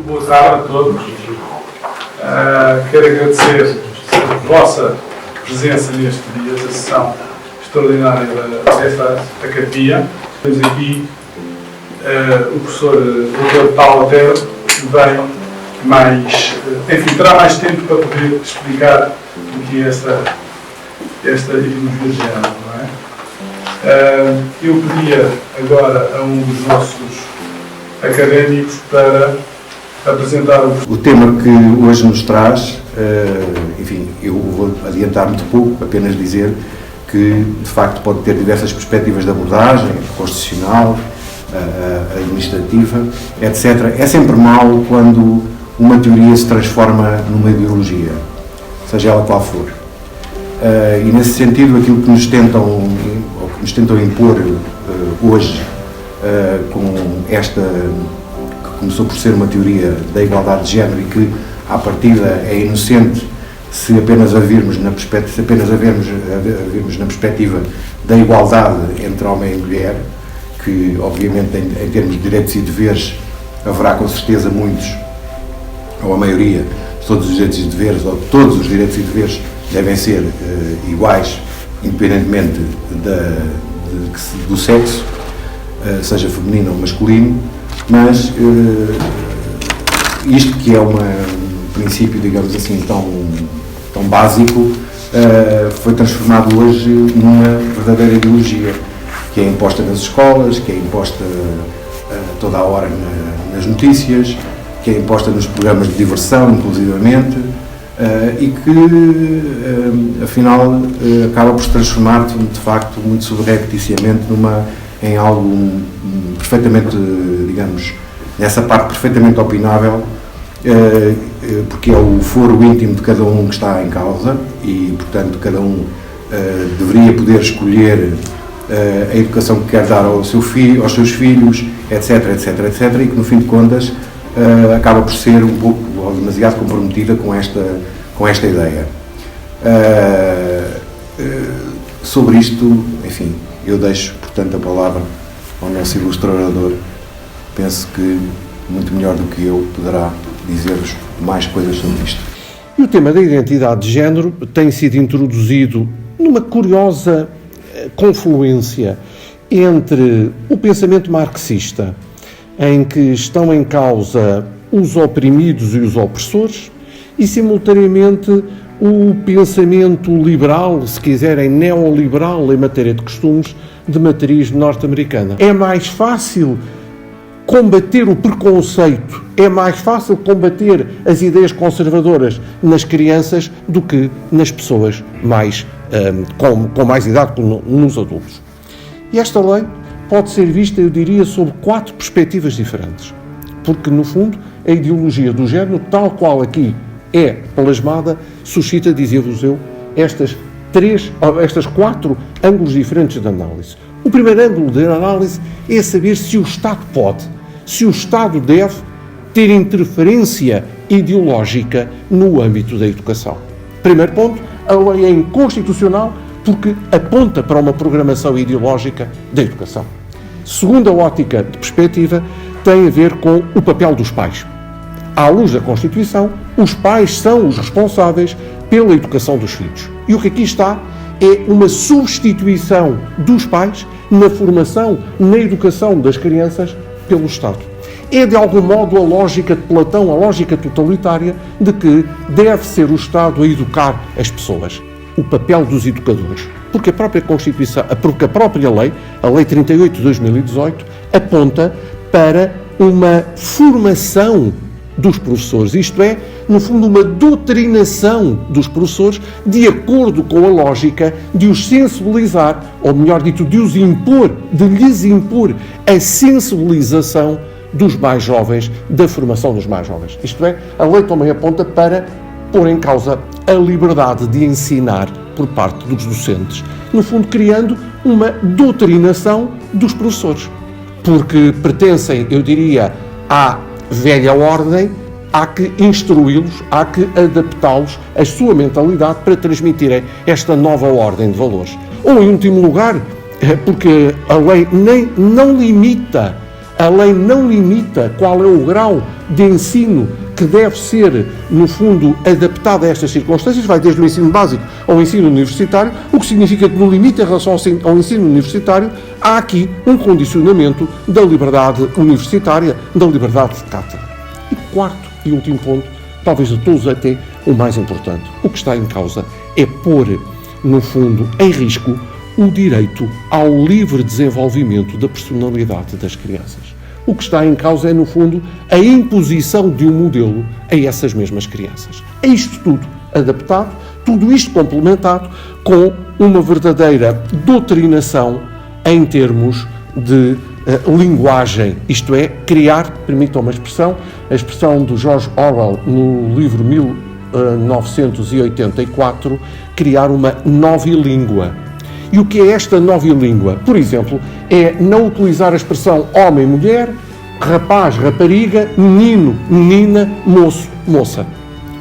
Boa tarde a todos. Quero agradecer a vossa presença neste dia da sessão extraordinária desta academia. Temos aqui o professor Dr. Paulo Otero, que vem terá mais tempo para poder explicar o que é esta ideologia de género, não é? Eu pedia agora a um dos nossos académicos para apresentar o tema que hoje nos traz. Enfim, eu vou adiantar muito pouco, apenas dizer que de facto pode ter diversas perspectivas de abordagem, constitucional, administrativa, etc. É sempre mau quando uma teoria se transforma numa ideologia, seja ela qual for. E nesse sentido, aquilo que nos tentam impor hoje, com esta que começou por ser uma teoria da igualdade de género e que à partida é inocente se apenas a virmos na perspectiva da igualdade entre homem e mulher, que obviamente em termos de direitos e deveres haverá com certeza muitos, ou a maioria de todos os direitos e deveres, ou todos os direitos e deveres devem ser iguais, independentemente do sexo, seja feminino ou masculino, mas isto que é um princípio, digamos assim, tão básico, foi transformado hoje numa verdadeira ideologia, que é imposta nas escolas, que é imposta toda a hora nas notícias, que é imposta nos programas de diversão, inclusivamente, e que, afinal, acaba por se transformar, de facto, muito subrepticiamente, em algo perfeitamente, digamos, nessa parte perfeitamente opinável, porque é o foro íntimo de cada um que está em causa e, portanto, cada um deveria poder escolher a educação que quer dar ao seu filho, aos seus filhos, etc, e que, no fim de contas, acaba por ser um pouco ou demasiado comprometida com esta ideia. Sobre isto, enfim, eu deixo, portanto, a palavra ao nosso ilustrador. Penso que, muito melhor do que eu, poderá dizer-vos mais coisas sobre isto. E o tema da identidade de género tem sido introduzido numa curiosa confluência entre o pensamento marxista, em que estão em causa os oprimidos e os opressores, e, simultaneamente, o pensamento liberal, se quiserem neoliberal, em matéria de costumes, de matriz norte-americana. É mais fácil combater o preconceito, é mais fácil combater as ideias conservadoras nas crianças do que nas pessoas com mais idade, como nos adultos. E esta lei pode ser vista, eu diria, sob 4 perspectivas diferentes. Porque, no fundo, a ideologia do género, tal qual aqui é plasmada, suscita, dizia-vos eu, estas 4 ângulos diferentes de análise. O primeiro ângulo de análise é saber se o Estado pode, se o Estado deve ter interferência ideológica no âmbito da educação. Primeiro ponto, a lei é inconstitucional porque aponta para uma programação ideológica da educação. Segunda ótica de perspectiva tem a ver com o papel dos pais. À luz da Constituição, os pais são os responsáveis pela educação dos filhos. E o que aqui está é uma substituição dos pais na formação, na educação das crianças pelo Estado. É, de algum modo, a lógica de Platão, a lógica totalitária de que deve ser o Estado a educar as pessoas. O papel dos educadores. Porque a própria Constituição, porque a própria lei, a Lei 38 de 2018, aponta para uma formação dos professores, isto é, no fundo, uma doutrinação dos professores de acordo com a lógica de os sensibilizar, ou melhor dito, de lhes impor a sensibilização dos mais jovens, da formação dos mais jovens. Isto é, a lei também aponta para pôr em causa a liberdade de ensinar por parte dos docentes, no fundo criando uma doutrinação dos professores, porque pertencem, eu diria, à velha ordem, há que instruí-los, há que adaptá-los à sua mentalidade para transmitirem esta nova ordem de valores. Ou, em último lugar, porque a lei não limita A lei não limita qual é o grau de ensino que deve ser, no fundo, adaptado a estas circunstâncias, vai desde o ensino básico ao ensino universitário, o que significa que no limite em relação ao ensino universitário há aqui um condicionamento da liberdade universitária, da liberdade de cátedra. E quarto e último ponto, talvez de todos até o mais importante, o que está em causa é pôr, no fundo, em risco o direito ao livre desenvolvimento da personalidade das crianças. O que está em causa é, no fundo, a imposição de um modelo a essas mesmas crianças. É isto tudo adaptado, tudo isto complementado com uma verdadeira doutrinação em termos de linguagem, isto é, criar, permitam-me a expressão do George Orwell no livro 1984, criar uma novilíngua. E o que é esta novilíngua? Por exemplo, é não utilizar a expressão homem, mulher, rapaz, rapariga, menino, menina, moço, moça.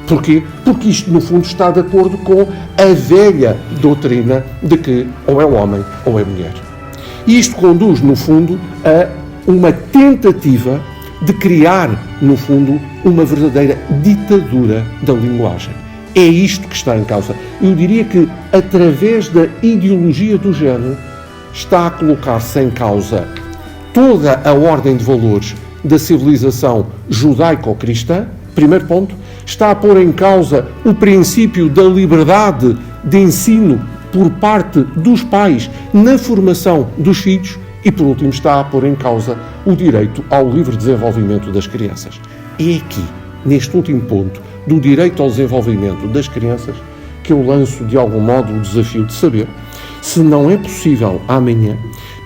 Porquê? Porque isto, no fundo, está de acordo com a velha doutrina de que ou é homem ou é mulher. E isto conduz, no fundo, a uma tentativa de criar, no fundo, uma verdadeira ditadura da linguagem. É isto que está em causa. Eu diria que, através da ideologia do género, está a colocar-se em causa toda a ordem de valores da civilização judaico-cristã. Primeiro ponto. Está a pôr em causa o princípio da liberdade de ensino por parte dos pais na formação dos filhos. E, por último, está a pôr em causa o direito ao livre desenvolvimento das crianças. É aqui, neste último ponto, do direito ao desenvolvimento das crianças, que eu lanço, de algum modo, o desafio de saber se não é possível, amanhã,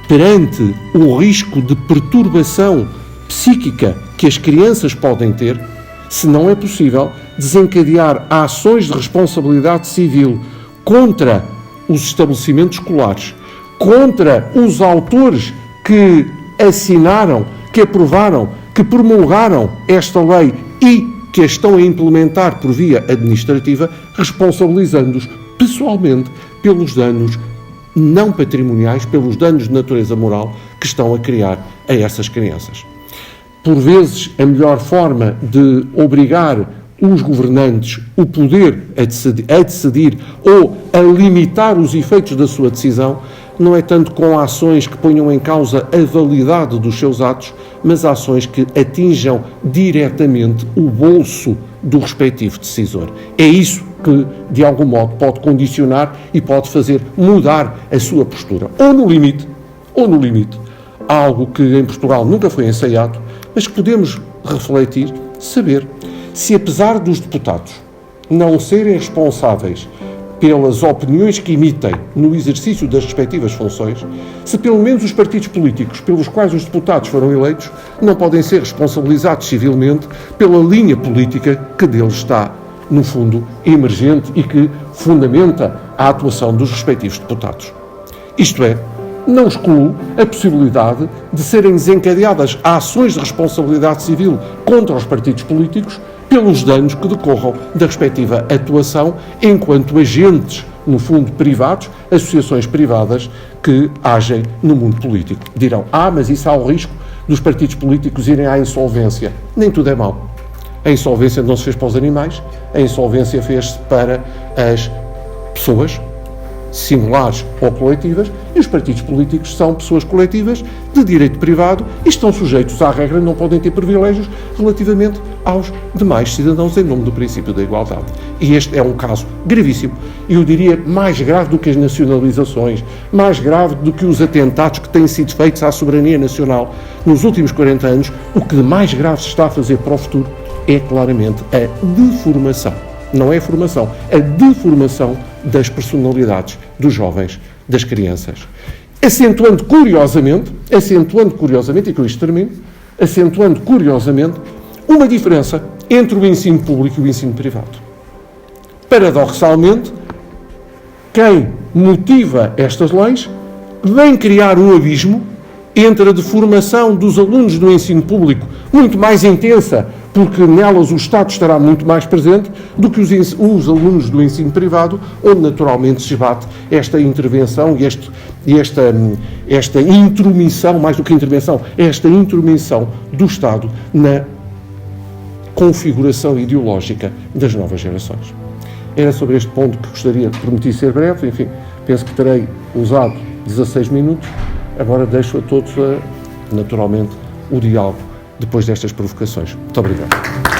perante o risco de perturbação psíquica que as crianças podem ter, se não é possível desencadear ações de responsabilidade civil contra os estabelecimentos escolares, contra os autores que assinaram, que aprovaram, que promulgaram esta lei e que a estão a implementar por via administrativa, responsabilizando-os pessoalmente pelos danos não patrimoniais, pelos danos de natureza moral que estão a criar a essas crianças. Por vezes, a melhor forma de obrigar os governantes o poder a decidir ou a limitar os efeitos da sua decisão não é tanto com ações que ponham em causa a validade dos seus atos, mas ações que atinjam diretamente o bolso do respectivo decisor. É isso que, de algum modo, pode condicionar e pode fazer mudar a sua postura. Ou no limite, algo que em Portugal nunca foi ensaiado, mas que podemos refletir, saber se, apesar dos deputados não serem responsáveis pelas opiniões que emitem no exercício das respectivas funções, se pelo menos os partidos políticos pelos quais os deputados foram eleitos não podem ser responsabilizados civilmente pela linha política que deles está, no fundo, emergente e que fundamenta a atuação dos respectivos deputados. Isto é, não excluo a possibilidade de serem desencadeadas ações de responsabilidade civil contra os partidos políticos pelos danos que decorram da respectiva atuação enquanto agentes, no fundo, privados, associações privadas que agem no mundo político. Dirão, mas isso há o risco dos partidos políticos irem à insolvência. Nem tudo é mau. A insolvência não se fez para os animais, a insolvência fez-se para as pessoas, singulares ou coletivas, e os partidos políticos são pessoas coletivas de direito privado e estão sujeitos à regra, não podem ter privilégios relativamente aos demais cidadãos em nome do princípio da igualdade. E este é um caso gravíssimo, e eu diria mais grave do que as nacionalizações, mais grave do que os atentados que têm sido feitos à soberania nacional nos últimos 40 anos. O que de mais grave se está a fazer para o futuro é claramente a deformação, não é a formação, a deformação das personalidades dos jovens, das crianças. Acentuando curiosamente, e com isto termino, uma diferença entre o ensino público e o ensino privado. Paradoxalmente, quem motiva estas leis vem criar um abismo entre a deformação dos alunos do ensino público, muito mais intensa, porque nelas o Estado estará muito mais presente do que os alunos do ensino privado, onde naturalmente se bate esta intervenção e esta intromissão, mais do que intervenção, esta intromissão do Estado na configuração ideológica das novas gerações. Era sobre este ponto que gostaria, prometi ser breve, enfim, penso que terei usado 16 minutos, agora deixo a todos, naturalmente, o diálogo depois destas provocações. Muito obrigado.